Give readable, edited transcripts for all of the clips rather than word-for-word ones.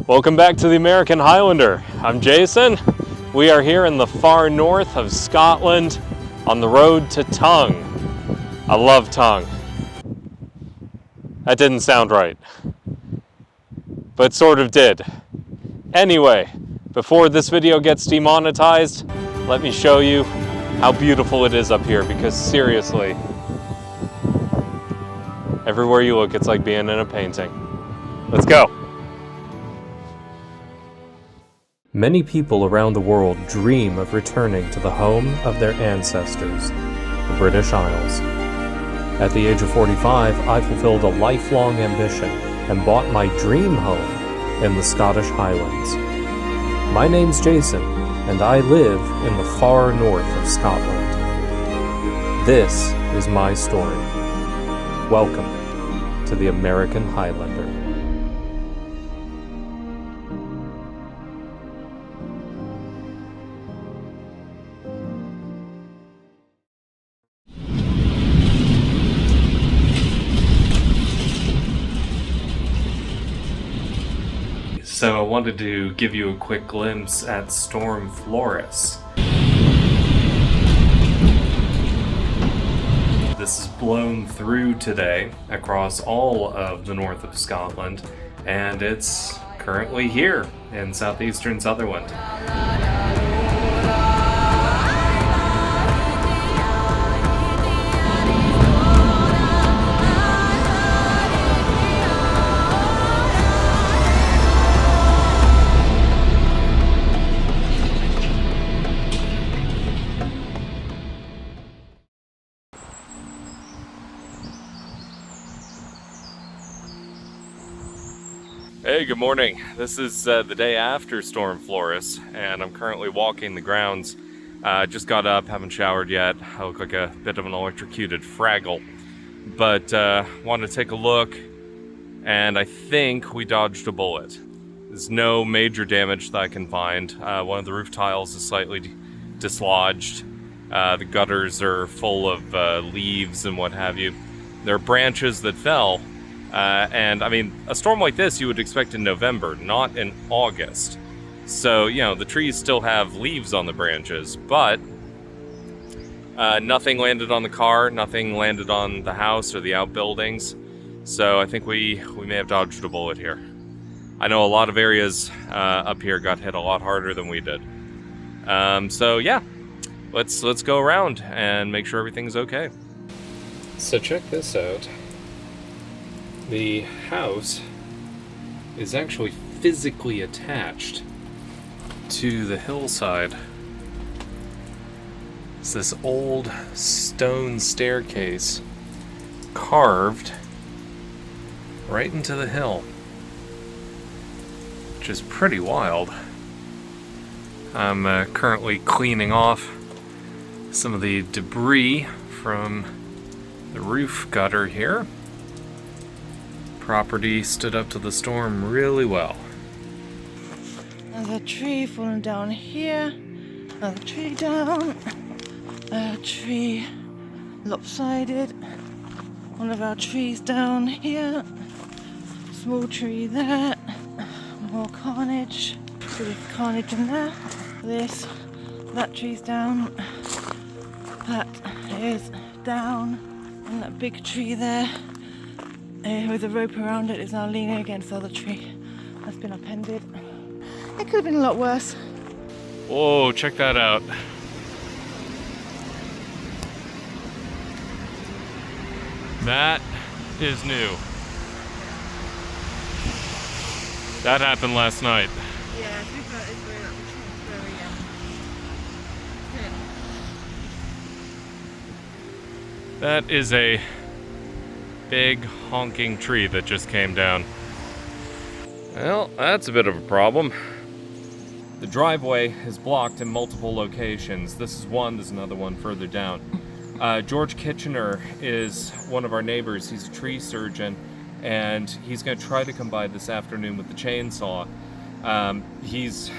Welcome back to the American Highlander. I'm Jason. We are here in the far north of Scotland on the road to Tongue. I love Tongue. That didn't sound right, but sort of did. Anyway, before this video gets demonetized, let me show you how beautiful it is up here, because seriously, everywhere you look, it's like being in a painting. Let's go. Many people around the world dream of returning to the home of their ancestors, the British Isles. At the age of 45, I fulfilled a lifelong ambition and bought my dream home in the Scottish Highlands. My name's Jason, and I live in the far north of Scotland. This is my story. Welcome to the American Highlander. So I wanted to give you a quick glimpse at Storm Floris. This is blown through today across all of the north of Scotland, and it's currently here in southeastern Sutherland. Hey, good morning. This is the day after Storm Floris, and I'm currently walking the grounds. Just got up, haven't showered yet. I look like a bit of an electrocuted Fraggle. But wanted to take a look, and I think we dodged a bullet. There's no major damage that I can find. One of the roof tiles is slightly dislodged. The gutters are full of leaves and what have you. There are branches that fell. And I mean, a storm like this you would expect in November, not in August. So, you know, the trees still have leaves on the branches, but nothing landed on the car, nothing landed on the house or the outbuildings. So I think we may have dodged a bullet here. I know a lot of areas up here got hit a lot harder than we did. So yeah, let's go around and make sure everything's okay. So check this out. The house is actually physically attached to the hillside. It's this old stone staircase carved right into the hill, which is pretty wild. I'm currently cleaning off some of the debris from the roof gutter here. Property stood up to the storm really well. There's a tree falling down here, another tree down, a tree lopsided, one of our trees down here, small tree there, more carnage, bit of carnage in there, that tree's down, that is down, and that big tree there. With a rope around it, is now leaning against the other tree that's been upended. It could have been a lot worse. Whoa, check that out. That is new. That happened last night. Yeah, I think that is very thin. That is a big honking tree that just came down. Well, that's a bit of a problem. The driveway is blocked in multiple locations. This is one, there's another one further down. George Kitchener is one of our neighbors. He's a tree surgeon, and he's going to try to come by this afternoon with the chainsaw. He's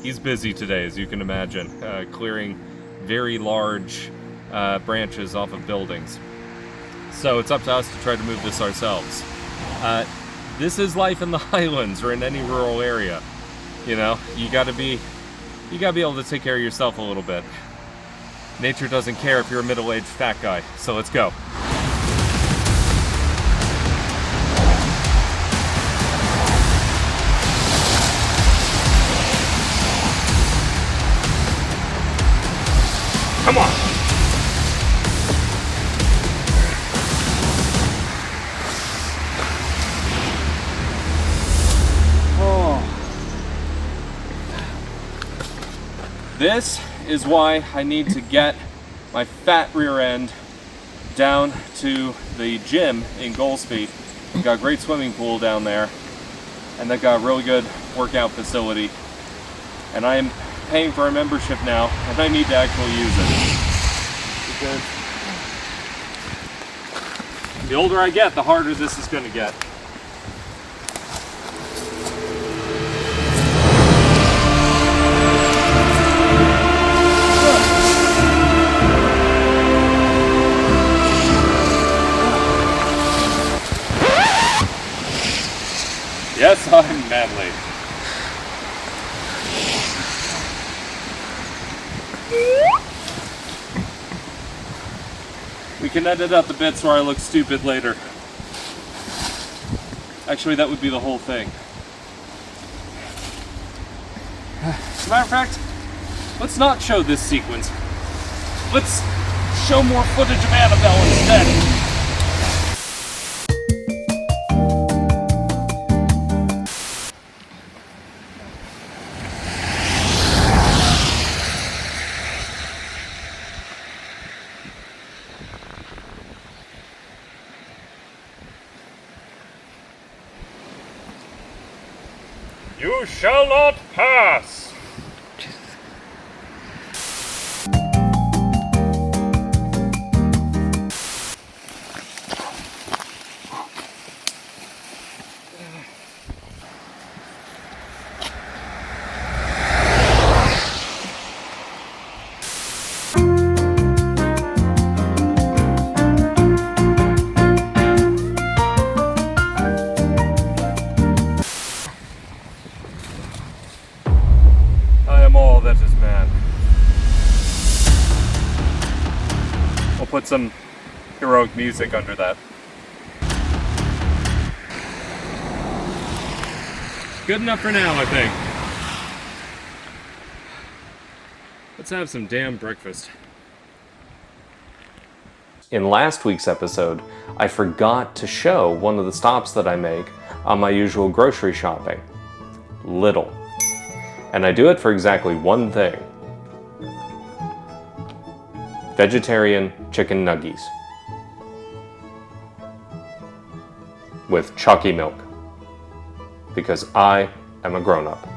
he's busy today, as you can imagine, clearing very large branches off of buildings. So it's up to us to try to move this ourselves. this is life in the Highlands or in any rural area. You know, you gotta be able to take care of yourself a little bit. Nature doesn't care if you're a middle-aged fat guy, so let's go. Come on! This is why I need to get my fat rear end down to the gym in Goldspeed. We've got a great swimming pool down there, and they've got a really good workout facility. And I am paying for a membership now, and I need to actually use it. Because the older I get, the harder this is going to get. Yes, I'm manly. We can edit out the bits where I look stupid later. Actually, that would be the whole thing. As a matter of fact, let's not show this sequence. Let's show more footage of Annabelle instead. You shall not pass! That is man. We'll put some heroic music under that. Good enough for now, I think. Let's have some damn breakfast. In last week's episode, I forgot to show one of the stops that I make on my usual grocery shopping. Lidl. And I do it for exactly one thing. Vegetarian chicken nuggies. With chalky milk. Because I am a grown-up.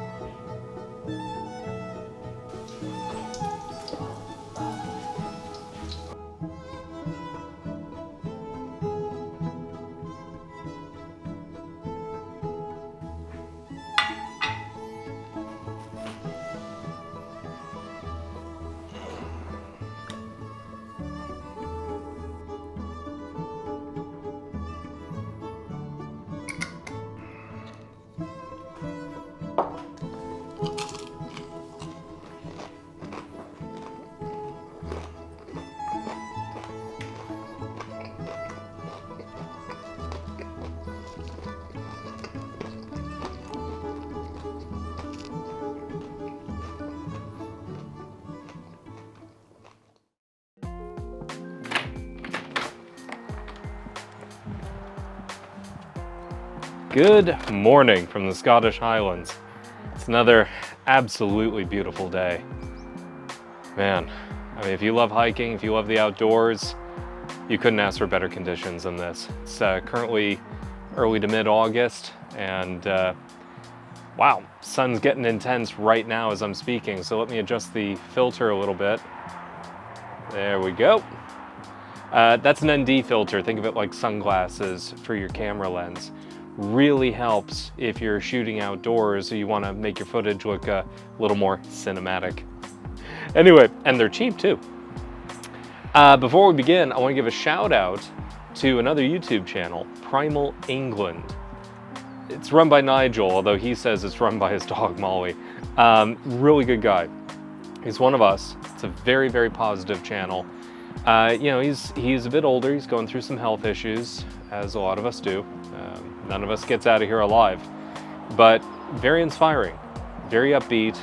Good morning from the Scottish Highlands. It's another absolutely beautiful day. Man, I mean, if you love hiking, if you love the outdoors, you couldn't ask for better conditions than this. It's currently early to mid-August, and wow, sun's getting intense right now as I'm speaking, so let me adjust the filter a little bit. There we go. That's an ND filter. Think of it like sunglasses for your camera lens. Really helps if you're shooting outdoors, so you want to make your footage look a little more cinematic. Anyway, and they're cheap too. Before we begin, I want to give a shout out to another YouTube channel, Primal England. It's run by Nigel, although he says it's run by his dog, Molly. Really good guy. He's one of us. It's a very, very positive channel. You know, he's a bit older. He's going through some health issues, as a lot of us do. None of us gets out of here alive. But very inspiring, very upbeat,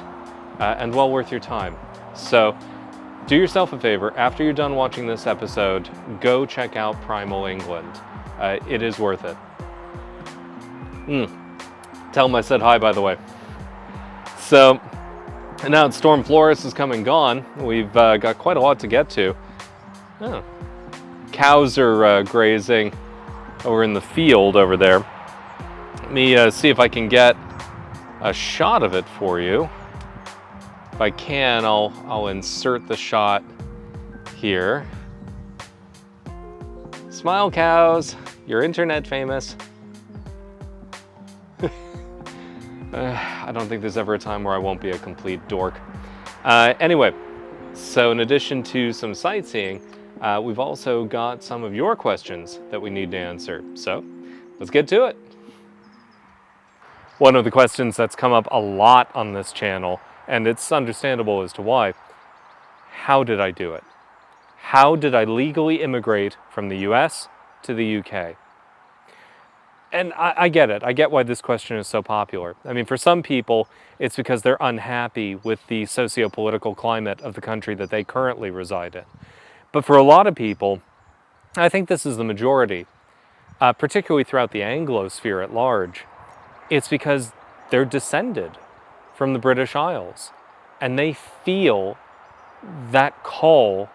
and well worth your time. So do yourself a favor, after you're done watching this episode, go check out Primal England. It is worth it. Tell him I said hi, by the way. So, and now that Storm Floris is come and gone, we've got quite a lot to get to. Oh. Cows are grazing over in the field over there. Let me see if I can get a shot of it for you. If I can, I'll insert the shot here. Smile, cows. You're internet famous. I don't think there's ever a time where I won't be a complete dork. Anyway, so in addition to some sightseeing, we've also got some of your questions that we need to answer. So let's get to it. One of the questions that's come up a lot on this channel, and it's understandable as to why, how did I do it? How did I legally immigrate from the US to the UK? And I get it. I get why this question is so popular. I mean, for some people, it's because they're unhappy with the socio-political climate of the country that they currently reside in. But for a lot of people, I think this is the majority, particularly throughout the Anglo-sphere at large, it's because they're descended from the British Isles, and they feel that call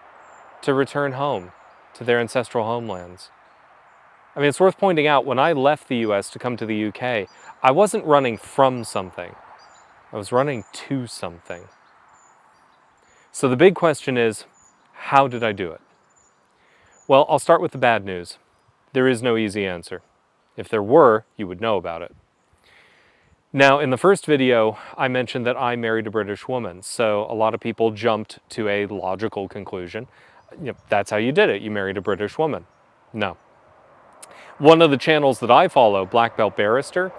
to return home to their ancestral homelands. I mean, it's worth pointing out, when I left the US to come to the UK, I wasn't running from something. I was running to something. So the big question is, how did I do it? Well, I'll start with the bad news. There is no easy answer. If there were, you would know about it. Now, in the first video, I mentioned that I married a British woman, so a lot of people jumped to a logical conclusion. You know, that's how you did it. You married a British woman. No. One of the channels that I follow, Black Belt Barrister,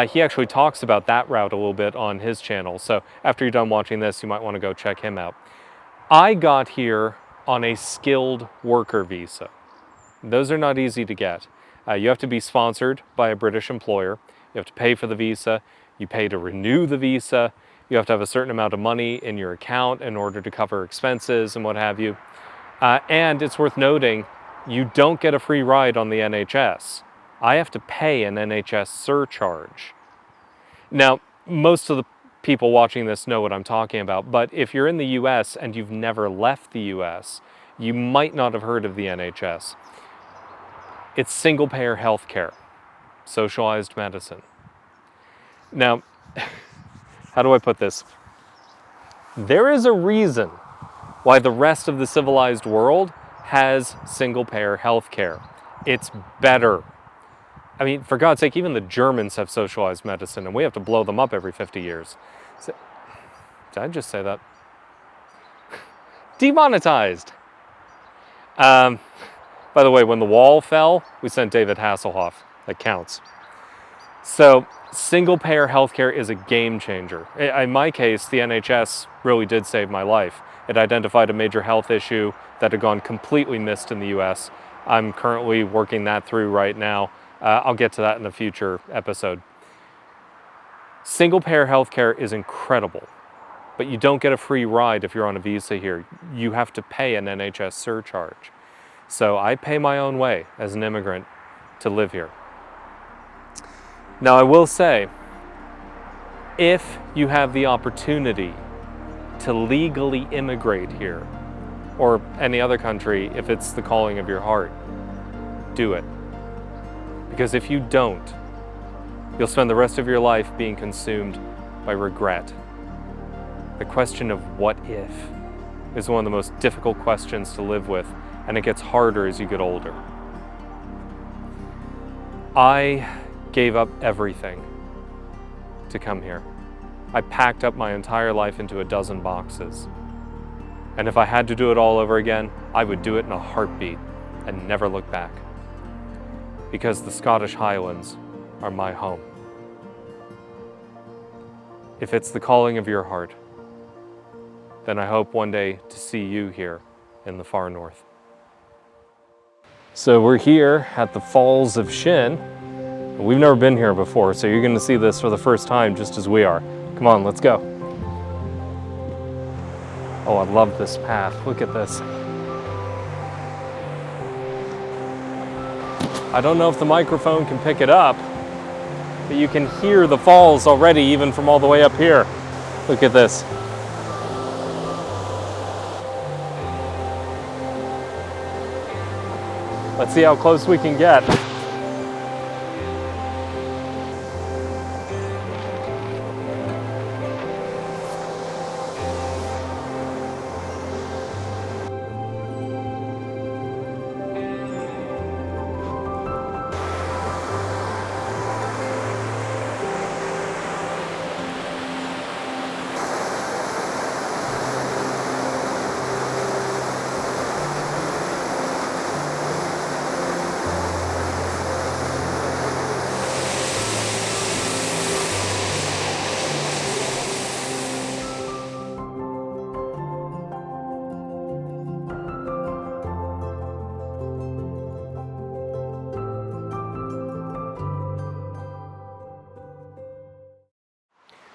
he actually talks about that route a little bit on his channel. So after you're done watching this, you might want to go check him out. I got here on a skilled worker visa. Those are not easy to get. You have to be sponsored by a British employer. You have to pay for the visa. You pay to renew the visa. You have to have a certain amount of money in your account in order to cover expenses and what have you. And it's worth noting, you don't get a free ride on the NHS. I have to pay an NHS surcharge. Now, most of the people watching this know what I'm talking about, but if you're in the US and you've never left the US, you might not have heard of the NHS. It's single-payer healthcare, socialized medicine. Now, how do I put this? There is a reason why the rest of the civilized world has single-payer healthcare. It's better. I mean, for God's sake, even the Germans have socialized medicine, and we have to blow them up every 50 years. So, did I just say that? Demonetized. By the way, when the wall fell, we sent David Hasselhoff. That counts. So, single-payer healthcare is a game changer. In my case, the NHS really did save my life. It identified a major health issue that had gone completely missed in the US. I'm currently working that through right now. I'll get to that in a future episode. Single-payer healthcare is incredible, but you don't get a free ride if you're on a visa here. You have to pay an NHS surcharge. So I pay my own way as an immigrant to live here. Now, I will say, if you have the opportunity to legally immigrate here, or any other country, if it's the calling of your heart, do it. Because if you don't, you'll spend the rest of your life being consumed by regret. The question of what if is one of the most difficult questions to live with, and it gets harder as you get older. I gave up everything to come here. I packed up my entire life into a dozen boxes. And if I had to do it all over again, I would do it in a heartbeat and never look back. Because the Scottish Highlands are my home. if it's the calling of your heart, then I hope one day to see you here in the far north. So we're here at the Falls of Shin. We've never been here before, so you're going to see this for the first time just as we are. Come on, let's go. Oh, I love this path. Look at this. I don't know if the microphone can pick it up, but you can hear the falls already, even from all the way up here. Look at this. Let's see how close we can get.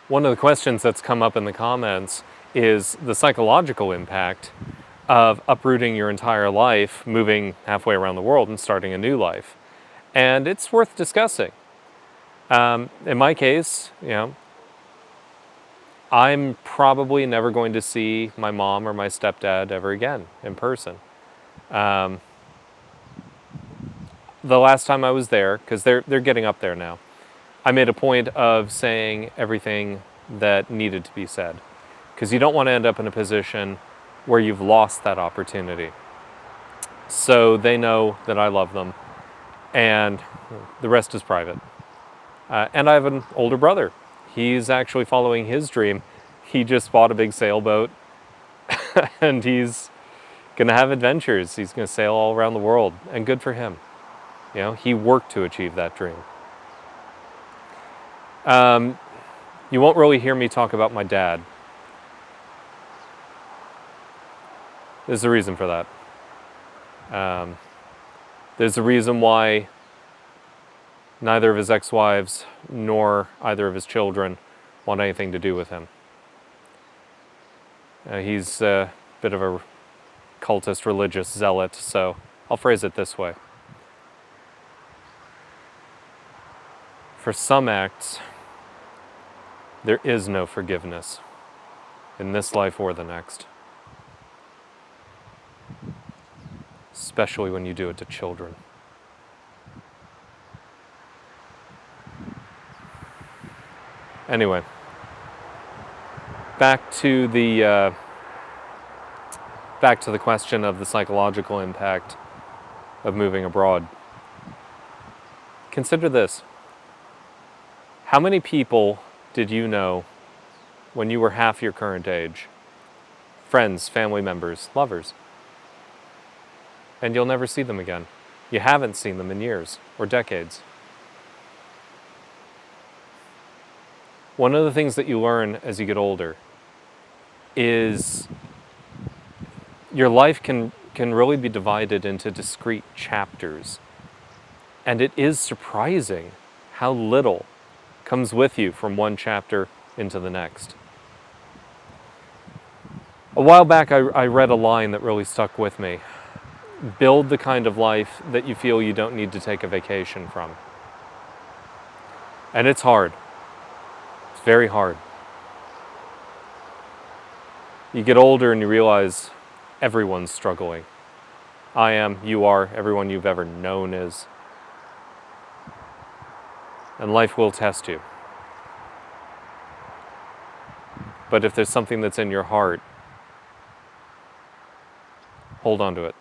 One of the questions that's come up in the comments is the psychological impact of uprooting your entire life, moving halfway around the world and starting a new life. And it's worth discussing. In my case, I'm probably never going to see my mom or my stepdad ever again in person. The last time I was there, because they're getting up there now, I made a point of saying everything that needed to be said, because you don't want to end up in a position where you've lost that opportunity. So they know that I love them, and the rest is private. And I have an older brother. He's actually following his dream. He just bought a big sailboat, and he's going to have adventures. He's going to sail all around the world, and good for him. He worked to achieve that dream. You won't really hear me talk about my dad. There's a reason for that. There's a reason why neither of his ex-wives nor either of his children want anything to do with him. He's a bit of a cultist, religious zealot, so I'll phrase it this way. For some acts, there is no forgiveness in this life or the next. Especially when you do it to children. Anyway, back to the question of the psychological impact of moving abroad. Consider this. How many people did you know when you were half your current age? Friends, family members, lovers. And you'll never see them again. You haven't seen them in years or decades. One of the things that you learn as you get older is your life can really be divided into discrete chapters. And it is surprising how little comes with you from one chapter into the next. A while back, I read a line that really stuck with me. Build the kind of life that you feel you don't need to take a vacation from. And it's hard. It's very hard. You get older and you realize everyone's struggling. I am, you are, everyone you've ever known is. And life will test you. But if there's something that's in your heart, hold on to it.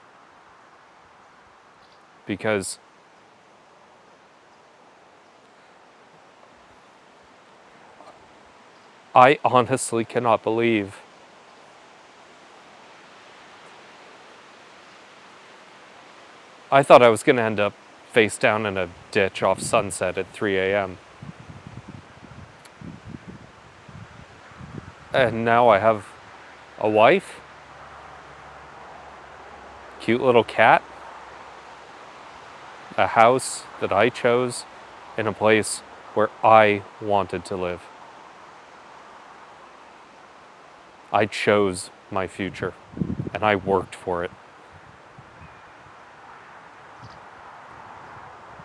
Because I honestly cannot believe I thought I was going to end up face down in a ditch off Sunset at 3 a.m. And now I have a wife, cute little cat, a house that I chose in a place where I wanted to live. I chose my future and I worked for it.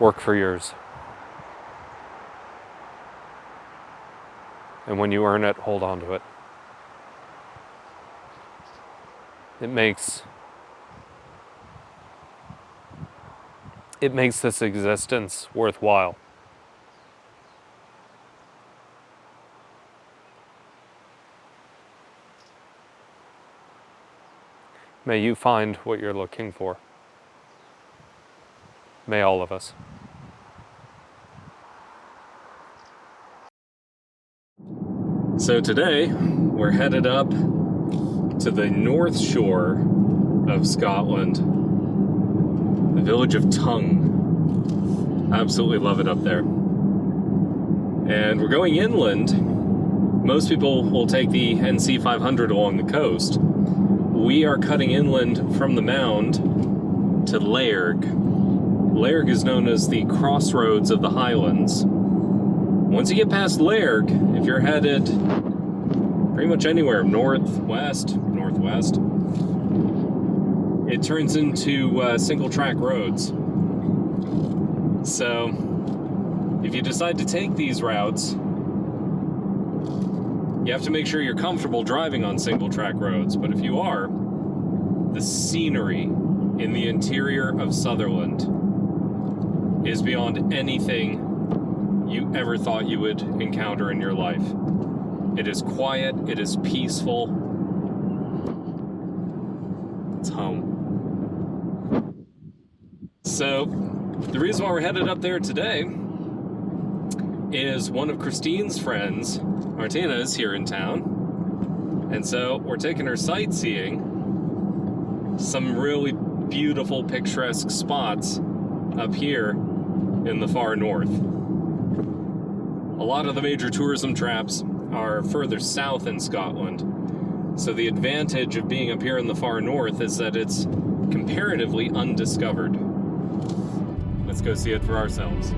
Work for yours. And when you earn it, hold on to it. It makes this existence worthwhile. May you find what you're looking for. May all of us. So today, we're headed up to the north shore of Scotland, the village of Tongue. Absolutely love it up there. And we're going inland. Most people will take the NC 500 along the coast. We are cutting inland from the mound to Lairg. Lairg is known as the crossroads of the Highlands. Once you get past Lairg, if you're headed pretty much anywhere, northwest, it turns into single track roads. So, if you decide to take these routes, you have to make sure you're comfortable driving on single track roads. But if you are, the scenery in the interior of Sutherland is beyond anything you ever thought you would encounter in your life. It is quiet, it is peaceful. It's home. So, the reason why we're headed up there today is one of Christine's friends, Martina, is here in town. And so we're taking her sightseeing some really beautiful, picturesque spots up here in the far north. A lot of the major tourism traps are further south in Scotland. So the advantage of being up here in the far north is that it's comparatively undiscovered. Let's go see it for ourselves.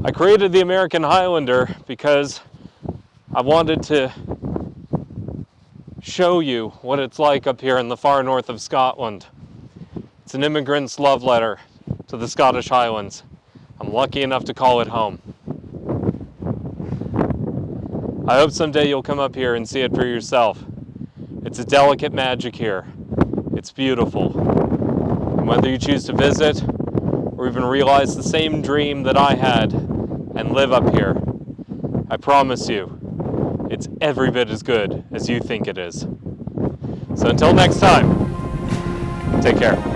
I created the American Highlander because I wanted to show you what it's like up here in the far north of Scotland. It's an immigrant's love letter to the Scottish Highlands. I'm lucky enough to call it home. I hope someday you'll come up here and see it for yourself. It's a delicate magic here. It's beautiful. And whether you choose to visit or even realize the same dream that I had and live up here, I promise you, it's every bit as good as you think it is. So until next time, take care.